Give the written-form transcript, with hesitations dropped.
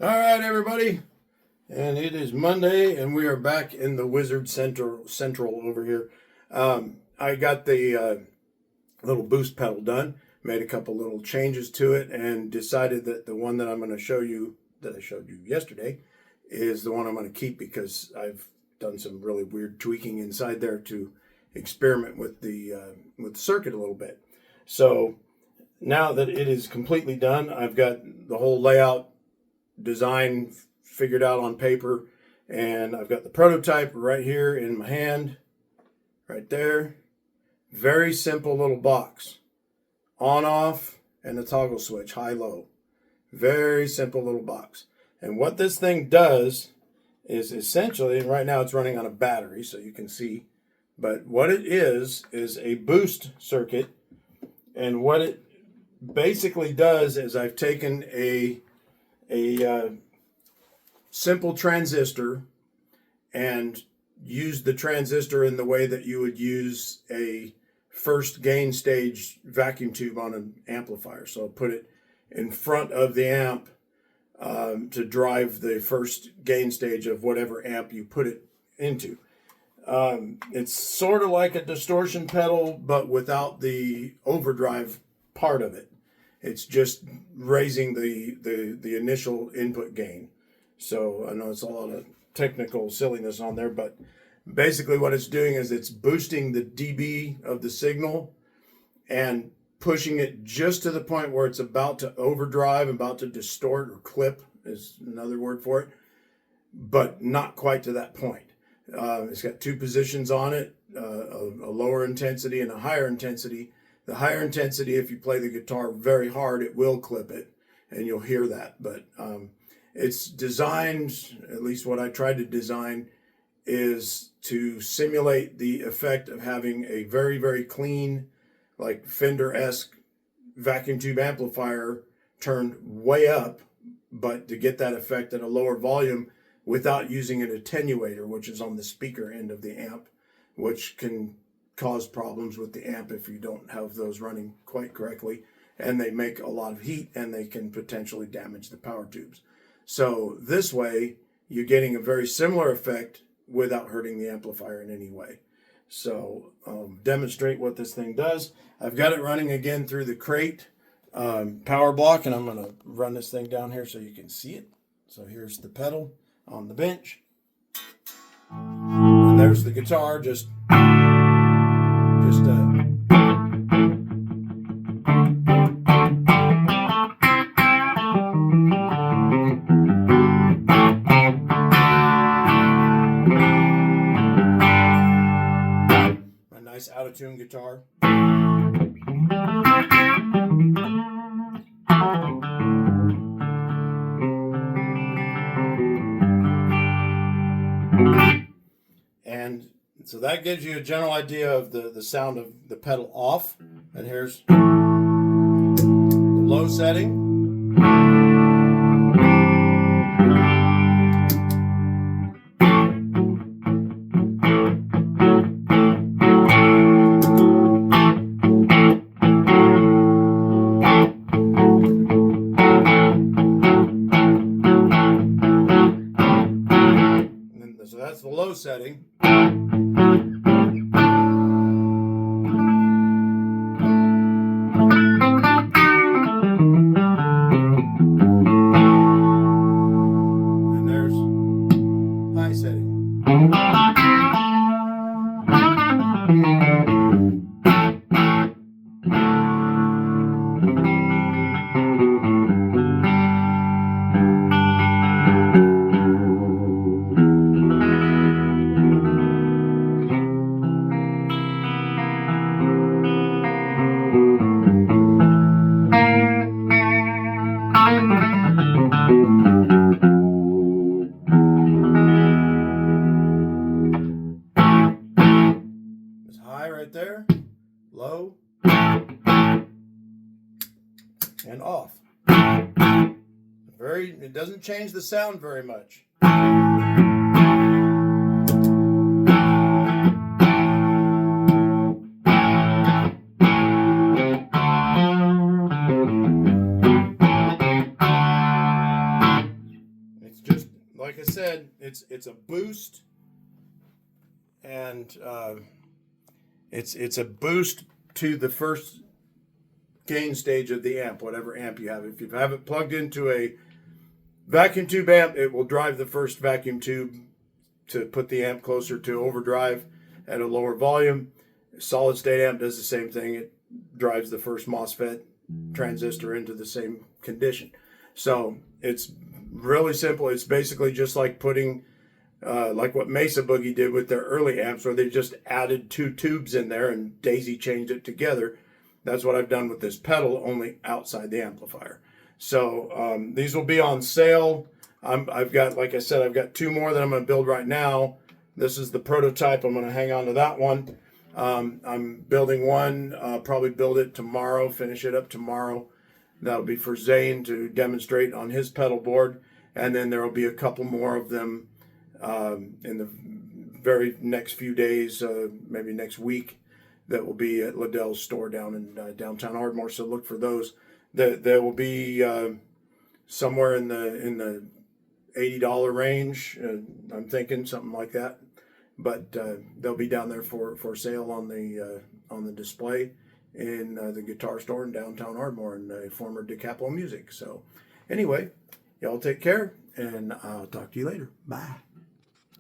All right, everybody, and it is Monday, and we are back in the Wizard Central over here. I got the little boost pedal done, made a couple little changes to it, and decided that the one that I'm going to show you, that I showed you yesterday, is the one I'm going to keep because I've done some really weird tweaking inside there to experiment with the circuit a little bit. So now that it is completely done, I've got the whole layout design figured out on paper, and I've got the prototype right here in my hand, right there. Very simple little box, on off and a toggle switch, high low. Very simple little box. And what this thing does is essentially, and right now it's running on a battery so you can see, but what it is a boost circuit. And what it basically does is I've taken a simple transistor and used the transistor in the way that you would use a first gain stage vacuum tube on an amplifier. So put it in front of the amp to drive the first gain stage of whatever amp you put it into. It's sort of like a distortion pedal, but without the overdrive part of it. It's just raising the initial input gain. So I know it's a lot of technical silliness on there, but basically what it's doing is it's boosting the dB of the signal and pushing it just to the point where it's about to overdrive, about to distort or clip is another word for it, but not quite to that point. It's got two positions on it, a lower intensity and a higher intensity. The higher intensity, if you play the guitar very hard, it will clip it, and you'll hear that. But it's designed, at least what I tried to design, is to simulate the effect of having a very, very clean, like Fender-esque vacuum tube amplifier turned way up, but to get that effect at a lower volume without using an attenuator, which is on the speaker end of the amp, which can cause problems with the amp if you don't have those running quite correctly, and they make a lot of heat and they can potentially damage the power tubes. So this way you're getting a very similar effect without hurting the amplifier in any way. So demonstrate what this thing does. I've got it running again through the Crate power block, and I'm going to run this thing down here so you can see it. So here's the pedal on the bench, and there's the guitar just a nice out of tune guitar. And so that gives you a general idea of the sound of the pedal off. And here's the low setting. So that's the low setting. And there's high setting. It's high right there, low, and off. It doesn't change the sound very much. like I said, it's a boost, and it's a boost to the first gain stage of the amp, whatever amp you have. If you have it plugged into a vacuum tube amp, it will drive the first vacuum tube to put the amp closer to overdrive at a lower volume. Solid state amp does the same thing. It drives the first MOSFET transistor into the same condition. So it's really simple. It's basically just like putting, like what Mesa Boogie did with their early amps, where they just added 2 tubes in there and daisy chained it together. That's what I've done with this pedal, only outside the amplifier. So these will be on sale. I've got, like I said, I've got 2 more that I'm going to build right now. This is the prototype. I'm going to hang on to that one. I'm building one, probably build it tomorrow, finish it up tomorrow. That'll be for Zane to demonstrate on his pedal board. And then there will be a couple more of them in the very next few days, maybe next week, that will be at Liddell's store down in downtown Ardmore. So look for those. There will be somewhere in the $80 range. I'm thinking something like that. But they'll be down there for sale on the display in the guitar store in downtown Ardmore in former DeCapo Music. So anyway, y'all take care, and I'll talk to you later. Bye.